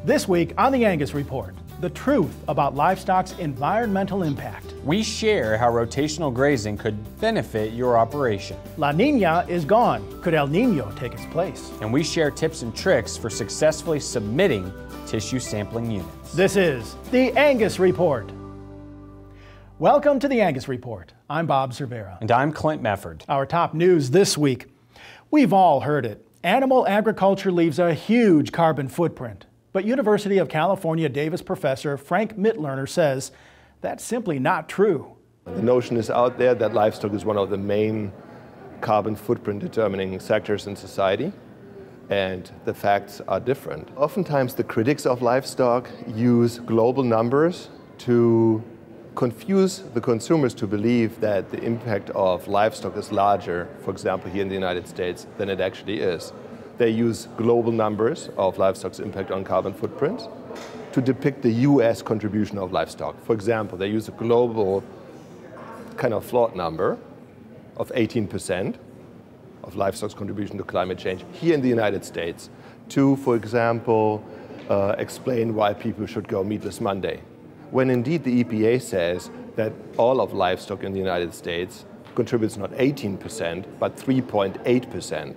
This week on the Angus Report, the truth about livestock's environmental impact. We share how rotational grazing could benefit your operation. La Nina is gone. Could El Nino take its place? And we share tips and tricks for successfully submitting tissue sampling units. This is the Angus Report. Welcome to the Angus Report. I'm Bob Cervera. And I'm Clint Mefford. Our top news this week. We've all heard it. Animal agriculture leaves a huge carbon footprint. But University of California Davis professor Frank Mitlerner says that's simply not true. The notion is out there that livestock is one of the main carbon footprint determining sectors in society, and the facts are different. Oftentimes the critics of livestock use global numbers to confuse the consumers to believe that the impact of livestock is larger, for example, here in the United States, than it actually is. They use global numbers of livestock's impact on carbon footprint to depict the US contribution of livestock. For example, they use a global kind of flawed number of 18% of livestock's contribution to climate change here in the United States to, for example, explain why people should go meatless Monday, when indeed the EPA says that all of livestock in the United States contributes not 18%, but 3.8%.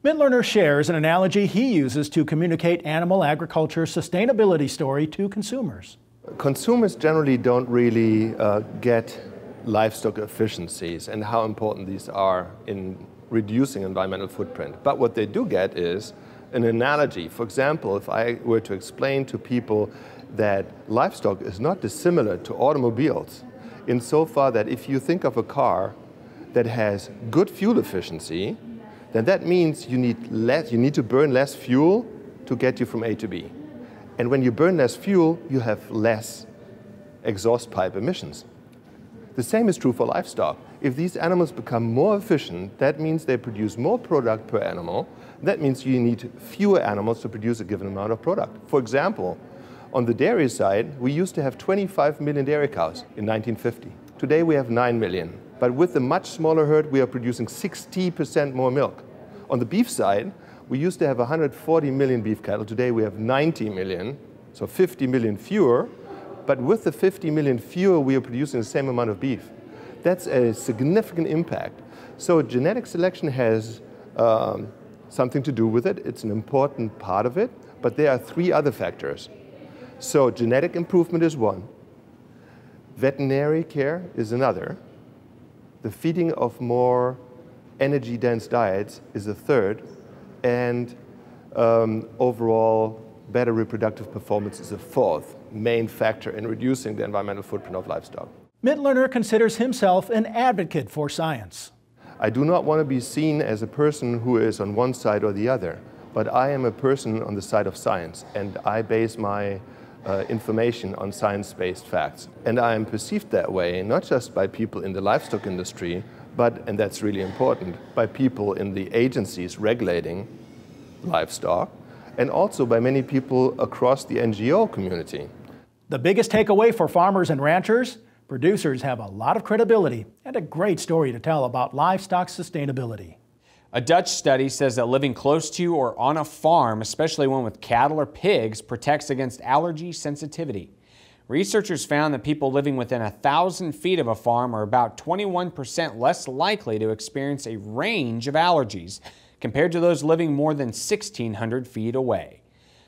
Mitlerner shares an analogy he uses to communicate animal agriculture's sustainability story to consumers. Consumers generally don't really get livestock efficiencies and how important these are in reducing environmental footprint. But what they do get is an analogy. For example, if I were to explain to people that livestock is not dissimilar to automobiles, insofar that if you think of a car that has good fuel efficiency, then that means you need to burn less fuel to get you from A to B. And when you burn less fuel, you have less exhaust pipe emissions. The same is true for livestock. If these animals become more efficient, that means they produce more product per animal. That means you need fewer animals to produce a given amount of product. For example, on the dairy side, we used to have 25 million dairy cows in 1950. Today we have 9 million. But with a much smaller herd, we are producing 60% more milk. On the beef side, we used to have 140 million beef cattle. Today we have 90 million, so 50 million fewer. But with the 50 million fewer, we are producing the same amount of beef. That's a significant impact. So genetic selection has something to do with it. It's an important part of it. But there are three other factors. So genetic improvement is one. Veterinary care is another. The feeding of more energy-dense diets is a third. And overall, better reproductive performance is a fourth main factor in reducing the environmental footprint of livestock. Mitlerner considers himself an advocate for science. I do not want to be seen as a person who is on one side or the other, but I am a person on the side of science, and I base my information on science-based facts. And I am perceived that way, not just by people in the livestock industry, but, and that's really important, by people in the agencies regulating livestock, and also by many people across the NGO community. The biggest takeaway for farmers and ranchers: producers have a lot of credibility and a great story to tell about livestock sustainability. A Dutch study says that living close to or on a farm, especially one with cattle or pigs, protects against allergy sensitivity. Researchers found that people living within 1,000 feet of a farm are about 21% less likely to experience a range of allergies compared to those living more than 1,600 feet away.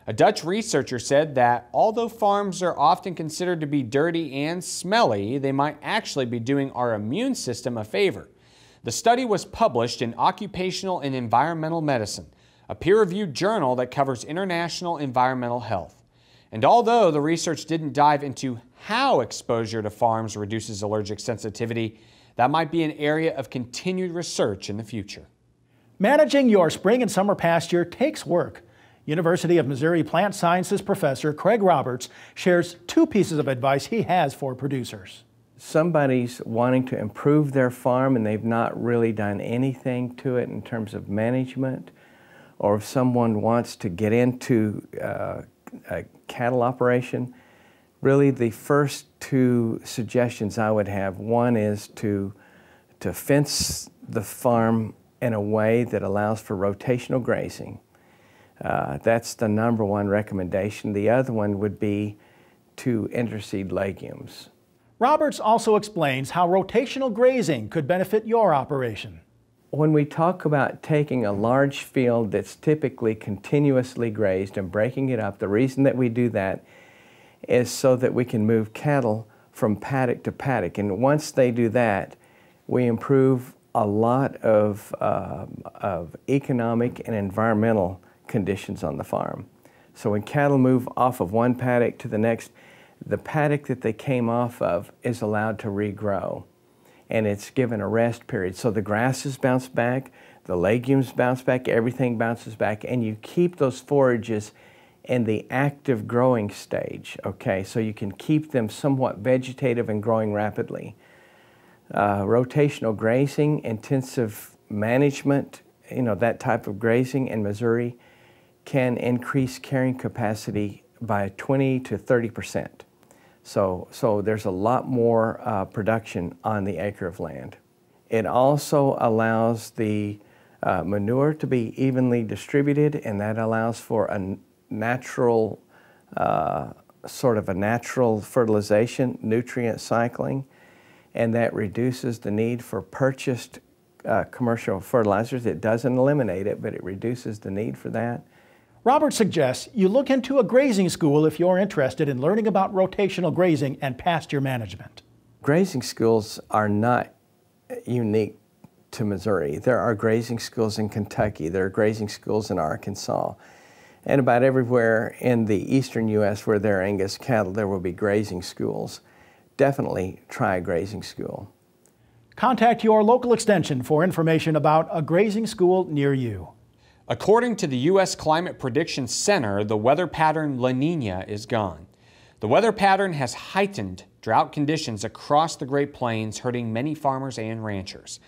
A Dutch researcher said that although farms are often considered to be dirty and smelly, they might actually be doing our immune system a favor. The study was published in Occupational and Environmental Medicine, a peer-reviewed journal that covers international environmental health. And although the research didn't dive into how exposure to farms reduces allergic sensitivity, that might be an area of continued research in the future. Managing your spring and summer pasture takes work. University of Missouri Plant Sciences professor Craig Roberts shares two pieces of advice he has for producers. Somebody's wanting to improve their farm and they've not really done anything to it in terms of management, or if someone wants to get into a cattle operation, really the first two suggestions I would have, one is to fence the farm in a way that allows for rotational grazing. That's the #1 recommendation. The other one would be to interseed legumes. Roberts also explains how rotational grazing could benefit your operation. When we talk about taking a large field that's typically continuously grazed and breaking it up, the reason that we do that is so that we can move cattle from paddock to paddock. And once they do that, we improve a lot of economic and environmental conditions on the farm. So when cattle move off of one paddock to the next, the paddock that they came off of is allowed to regrow, and it's given a rest period. So the grasses bounce back, the legumes bounce back, everything bounces back, and you keep those forages in the active growing stage, okay? So you can keep them somewhat vegetative and growing rapidly. Rotational grazing, intensive management, that type of grazing in Missouri can increase carrying capacity by 20 to 30%. So there's a lot more production on the acre of land. It also allows the manure to be evenly distributed, and that allows for a natural, sort of a natural fertilization, nutrient cycling, and that reduces the need for purchased commercial fertilizers. It doesn't eliminate it, but it reduces the need for that. Robert suggests you look into a grazing school if you're interested in learning about rotational grazing and pasture management. Grazing schools are not unique to Missouri. There are grazing schools in Kentucky, there are grazing schools in Arkansas, and about everywhere in the eastern U.S. where there are Angus cattle, there will be grazing schools. Definitely try a grazing school. Contact your local extension for information about a grazing school near you. According to the U.S. Climate Prediction Center, the weather pattern La Nina is gone. The weather pattern has heightened drought conditions across the Great Plains, hurting many farmers and ranchers.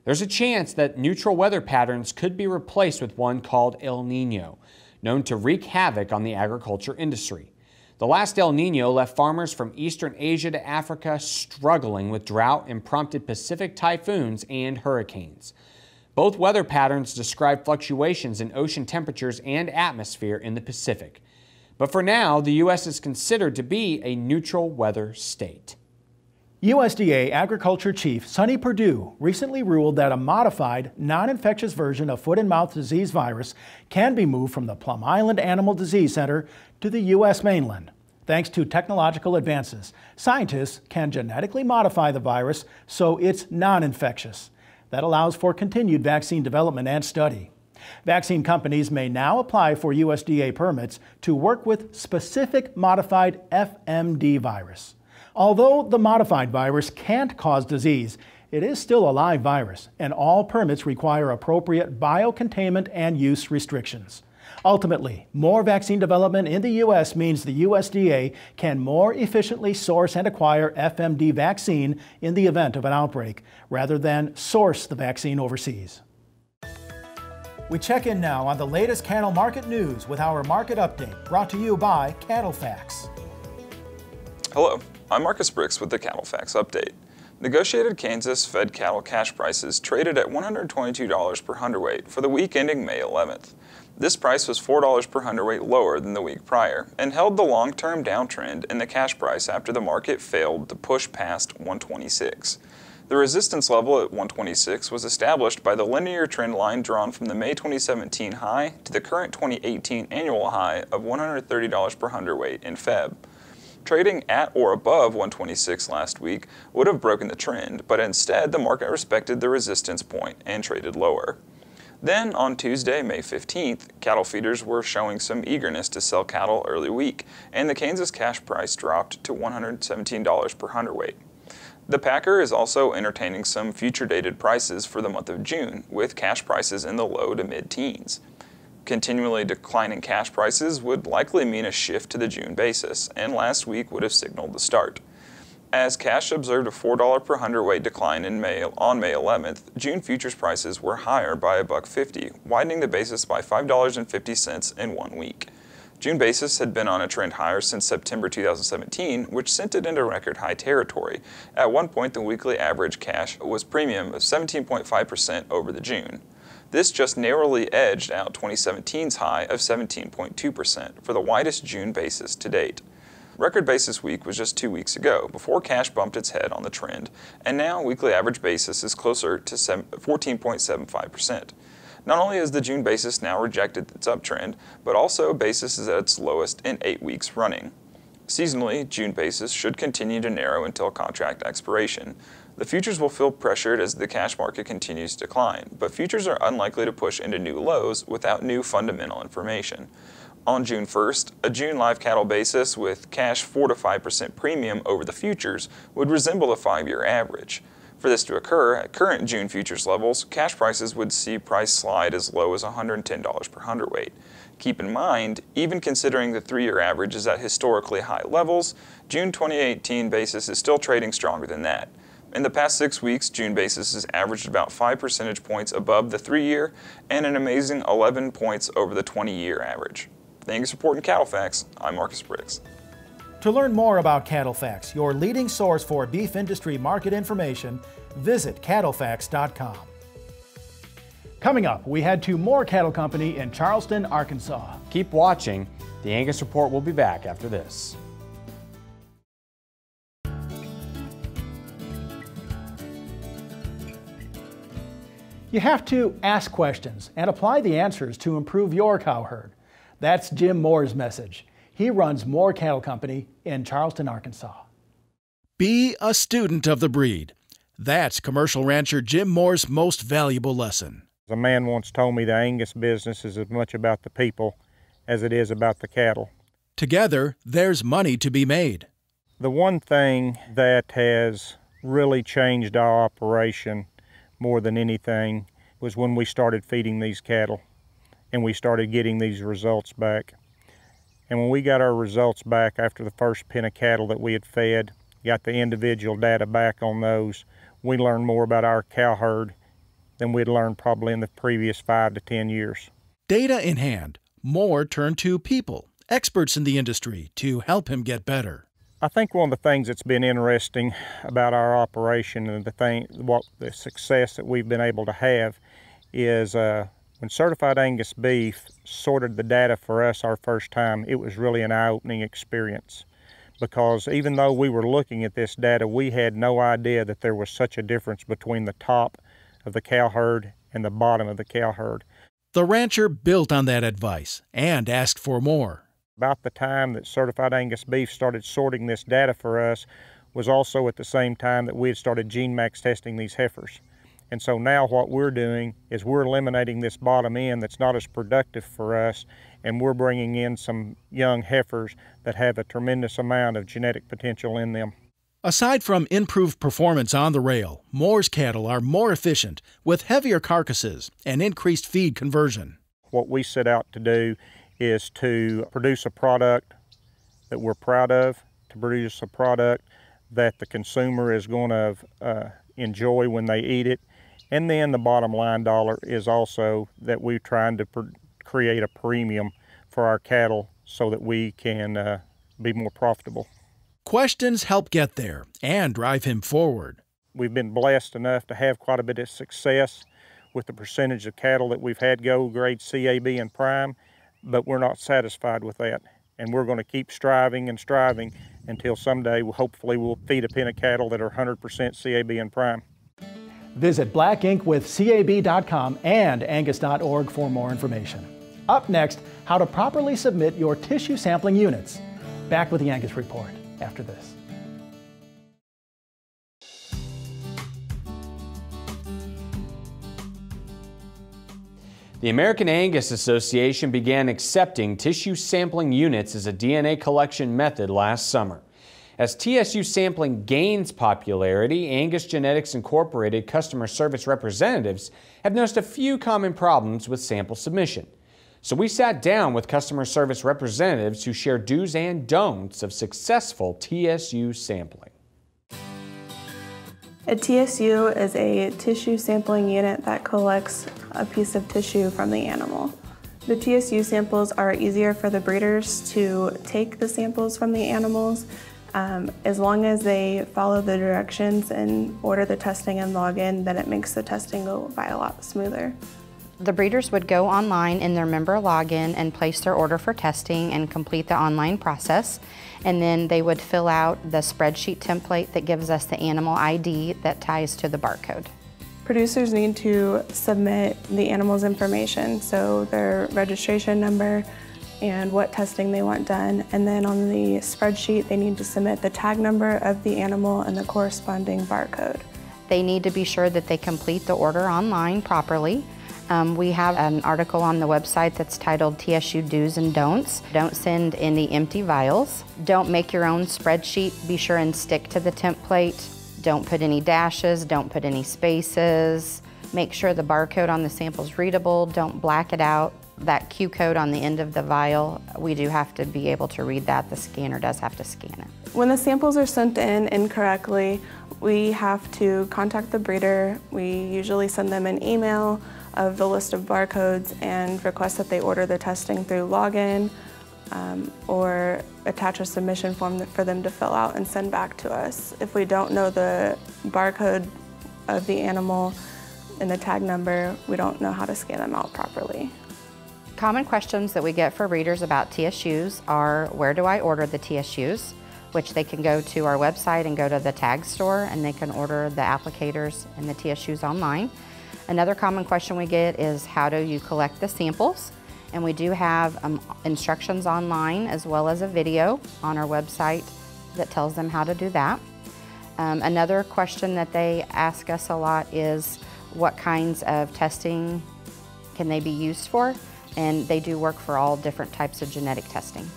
There's a chance that neutral weather patterns could be replaced with one called El Nino, known to wreak havoc on the agriculture industry. The last El Nino left farmers from eastern Asia to Africa struggling with drought and prompted Pacific typhoons and hurricanes. Both weather patterns describe fluctuations in ocean temperatures and atmosphere in the Pacific. But for now, the U.S. is considered to be a neutral weather state. USDA Agriculture Chief Sonny Perdue recently ruled that a modified, non-infectious version of foot and mouth disease virus can be moved from the Plum Island Animal Disease Center to the U.S. mainland. Thanks to technological advances, scientists can genetically modify the virus so it's non-infectious. That allows for continued vaccine development and study. Vaccine companies may now apply for USDA permits to work with specific modified FMD virus. Although the modified virus can't cause disease, it is still a live virus, and all permits require appropriate biocontainment and use restrictions. Ultimately, more vaccine development in the U.S. means the USDA can more efficiently source and acquire FMD vaccine in the event of an outbreak, rather than source the vaccine overseas. We check in now on the latest cattle market news with our market update, brought to you by Cattle Facts. Hello, I'm Marcus Bricks with the Cattle Facts Update. Negotiated Kansas fed cattle cash prices traded at $122 per hundredweight for the week ending May 11th. This price was $4 per hundredweight lower than the week prior and held the long-term downtrend in the cash price after the market failed to push past 126. The resistance level at 126 was established by the linear trend line drawn from the May 2017 high to the current 2018 annual high of $130 per hundredweight in Feb. Trading at or above 126 last week would have broken the trend, but instead the market respected the resistance point and traded lower. Then, on Tuesday, May 15th, cattle feeders were showing some eagerness to sell cattle early week, and the Kansas cash price dropped to $117 per hundredweight. The packer is also entertaining some future-dated prices for the month of June, with cash prices in the low to mid-teens. Continually declining cash prices would likely mean a shift to the June basis, and last week would have signaled the start. As cash observed a $4 per hundredweight decline on May 11th, June futures prices were higher by $1.50, widening the basis by $5.50 in 1 week. June basis had been on a trend higher since September 2017, which sent it into record high territory. At one point, the weekly average cash was premium of 17.5% over the June. This just narrowly edged out 2017's high of 17.2% for the widest June basis to date. Record basis week was just 2 weeks ago, before cash bumped its head on the trend, and now weekly average basis is closer to 14.75%. Not only has the June basis now rejected its uptrend, but also basis is at its lowest in 8 weeks running. Seasonally, June basis should continue to narrow until contract expiration. The futures will feel pressured as the cash market continues to decline, but futures are unlikely to push into new lows without new fundamental information. On June 1st, a June live cattle basis with cash 4 to 5% premium over the futures would resemble a 5-year average. For this to occur, at current June futures levels, cash prices would see price slide as low as $110 per hundredweight. Keep in mind, even considering the 3-year average is at historically high levels, June 2018 basis is still trading stronger than that. In the past 6 weeks, June basis has averaged about 5 percentage points above the 3-year and an amazing 11 points over the 20-year average. The Angus Report and Cattle Facts, I'm Marcus Briggs. To learn more about Cattle Facts, your leading source for beef industry market information, visit cattlefacts.com. Coming up, we head to Moore Cattle Company in Charleston, Arkansas. Keep watching. The Angus Report will be back after this. You have to ask questions and apply the answers to improve your cow herd. That's Jim Moore's message. He runs Moore Cattle Company in Charleston, Arkansas. Be a student of the breed. That's commercial rancher Jim Moore's most valuable lesson. A man once told me the Angus business is as much about the people as it is about the cattle. Together, there's money to be made. The one thing that has really changed our operation more than anything was when we started feeding these cattle and we started getting these results back. And when we got our results back after the first pen of cattle that we had fed, got the individual data back on those, we learned more about our cow herd than we'd learned probably in the previous 5 to 10 years. Data in hand, Moore turned to people, experts in the industry, to help him get better. I think one of the things that's been interesting about our operation and the success that we've been able to have is when Certified Angus Beef sorted the data for us our first time, it was really an eye-opening experience. Because even though we were looking at this data, we had no idea that there was such a difference between the top of the cow herd and the bottom of the cow herd. The rancher built on that advice and asked for more. About the time that Certified Angus Beef started sorting this data for us was also at the same time that we had started GeneMax testing these heifers. And so now what we're doing is we're eliminating this bottom end that's not as productive for us, and we're bringing in some young heifers that have a tremendous amount of genetic potential in them. Aside from improved performance on the rail, Moore's cattle are more efficient with heavier carcasses and increased feed conversion. What we set out to do is to produce a product that we're proud of, to produce a product that the consumer is going to enjoy when they eat it. And then the bottom line dollar is also that we're trying to create a premium for our cattle so that we can be more profitable. Questions help get there and drive him forward. We've been blessed enough to have quite a bit of success with the percentage of cattle that we've had go grade CAB and prime, but we're not satisfied with that. And we're going to keep striving and striving until someday, hopefully, we'll feed a pen of cattle that are 100% CAB and prime. Visit blackinkwithcab.com and angus.org for more information. Up next, how to properly submit your tissue sampling units. Back with the Angus Report after this. The American Angus Association began accepting tissue sampling units as a DNA collection method last summer. As TSU sampling gains popularity, Angus Genetics Incorporated customer service representatives have noticed a few common problems with sample submission. So we sat down with customer service representatives who share do's and don'ts of successful TSU sampling. A TSU is a tissue sampling unit that collects a piece of tissue from the animal. The TSU samples are easier for the breeders to take the samples from the animals as long as they follow the directions and order the testing and log in, then it makes the testing go by a lot smoother. The breeders would go online in their member login and place their order for testing and complete the online process. And then they would fill out the spreadsheet template that gives us the animal ID that ties to the barcode. Producers need to submit the animal's information, so their registration number and what testing they want done. And then on the spreadsheet, they need to submit the tag number of the animal and the corresponding barcode. They need to be sure that they complete the order online properly. We have an article on the website that's titled TSU Do's and Don'ts. Don't send any empty vials. Don't make your own spreadsheet. Be sure and stick to the template. Don't put any dashes, don't put any spaces. Make sure the barcode on the sample is readable. Don't black it out. That Q code on the end of the vial, we do have to be able to read that. The scanner does have to scan it. When the samples are sent in incorrectly, we have to contact the breeder. We usually send them an email of the list of barcodes and request that they order their testing through login, or attach a submission form for them to fill out and send back to us. If we don't know the barcode of the animal and the tag number, we don't know how to scan them out properly. Common questions that we get for breeders about TSUs are, where do I order the TSUs? Which they can go to our website and go to the tag store and they can order the applicators and the TSUs online. Another common question we get is, how do you collect the samples? And we do have instructions online as well as a video on our website that tells them how to do that. Another question that they ask us a lot is, what kinds of testing can they be used for? And they do work for all different types of genetic testing.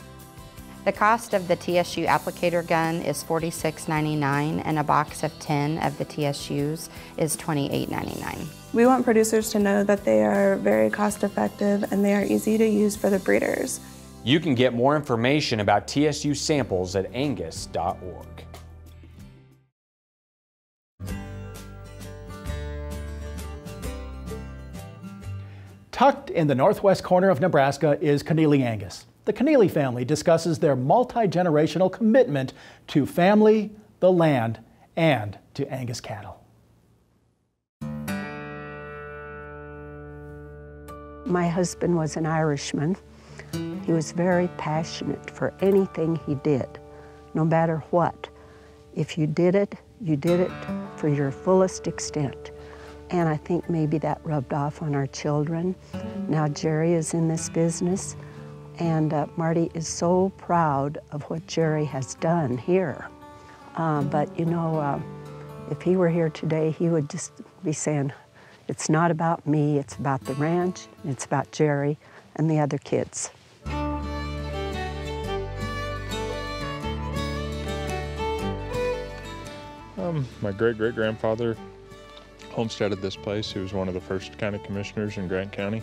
The cost of the TSU applicator gun is $46.99 and a box of 10 of the TSUs is $28.99. We want producers to know that they are very cost effective and they are easy to use for the breeders. You can get more information about TSU samples at angus.org. Tucked in the northwest corner of Nebraska is Connelly Angus. The Connelly family discusses their multi-generational commitment to family, the land, and to Angus cattle. My husband was an Irishman. He was very passionate for anything he did, no matter what. If you did it for your fullest extent. And I think maybe that rubbed off on our children. Now Jerry is in this business, and Marty is so proud of what Jerry has done here. But you know, if he were here today, he would just be saying, it's not about me, it's about the ranch, it's about Jerry and the other kids. My great-great-grandfather homesteaded this place. He was one of the first county commissioners in Grant County.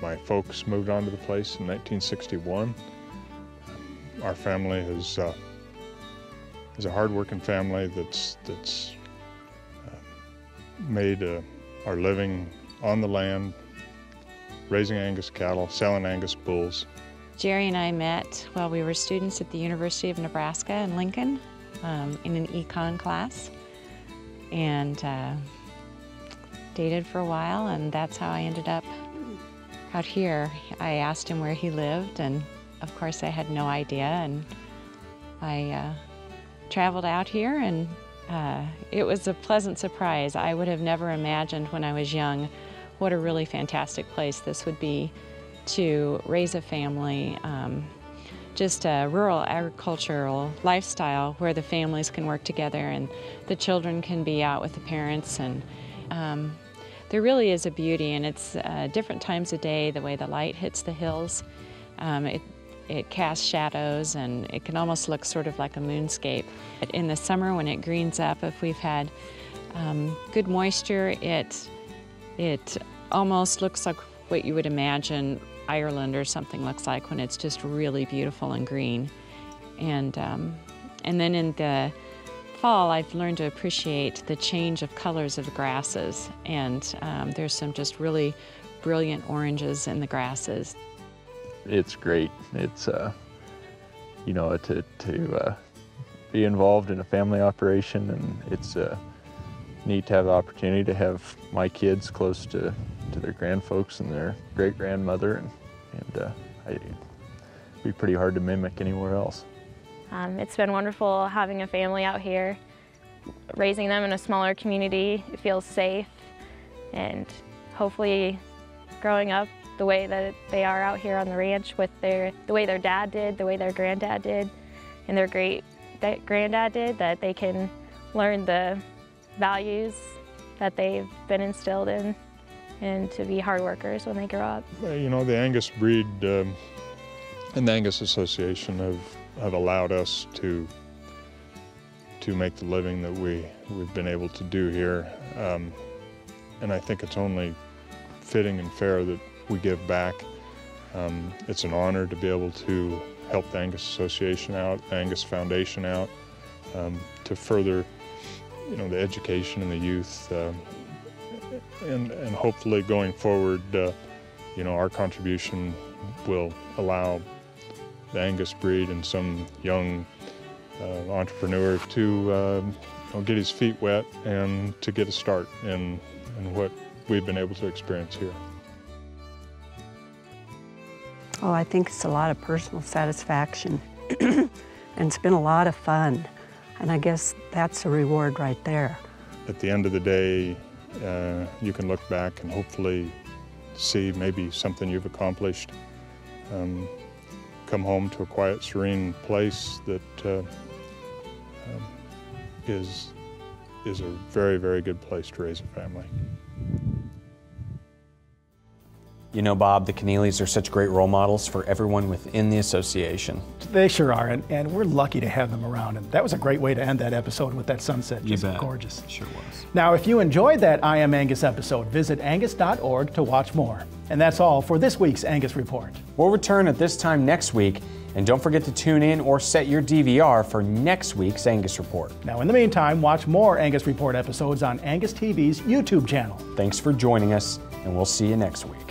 My folks moved onto the place in 1961. Our family is a hard-working family that's made our living on the land, raising Angus cattle, selling Angus bulls. Jerry and I met while we were students at the University of Nebraska in Lincoln in an econ class, and dated for a while, and that's how I ended up out here. I asked him where he lived, and of course I had no idea, and I traveled out here, and it was a pleasant surprise. I would have never imagined when I was young what a really fantastic place this would be to raise a family, just a rural agricultural lifestyle where the families can work together and the children can be out with the parents. And there really is a beauty, and it's different times of day, the way the light hits the hills. It casts shadows, and it can almost look sort of like a moonscape. In the summer when it greens up, if we've had good moisture, it almost looks like what you would imagine Ireland or something looks like when it's just really beautiful and green. And then in the fall, I've learned to appreciate the change of colors of the grasses, and there's some just really brilliant oranges in the grasses. It's great. It's you know, to be involved in a family operation, and it's neat to have the opportunity to have my kids close to their grandfolks and their great-grandmother, and it'd be pretty hard to mimic anywhere else. It's been wonderful having a family out here, raising them in a smaller community. It feels safe, and hopefully growing up the way that they are out here on the ranch with the way their dad did, the way their granddad did, and their great-granddad did, that they can learn the values that they've been instilled in and to be hard workers when they grow up. You know, the Angus breed and the Angus Association have allowed us to make the living that we've been able to do here. And I think it's only fitting and fair that we give back. It's an honor to be able to help the Angus Association out, the Angus Foundation out, to further, you know, the education and the youth, and hopefully going forward, you know, our contribution will allow the Angus breed and some young entrepreneur to you know, get his feet wet and to get a start in what we've been able to experience here. Oh, I think it's a lot of personal satisfaction, and it's been a lot of fun, and I guess that's a reward right there. At the end of the day, you can look back and hopefully see maybe something you've accomplished. Come home to a quiet, serene place that is a very, very good place to raise a family. You know, Bob, the Connellys are such great role models for everyone within the association. They sure are, and we're lucky to have them around. And that was a great way to end that episode with that sunset. Just gorgeous. Sure was. Now, if you enjoyed that I Am Angus episode, visit angus.org to watch more. And that's all for this week's Angus Report. We'll return at this time next week, and don't forget to tune in or set your DVR for next week's Angus Report. Now, in the meantime, watch more Angus Report episodes on Angus TV's YouTube channel. Thanks for joining us, and we'll see you next week.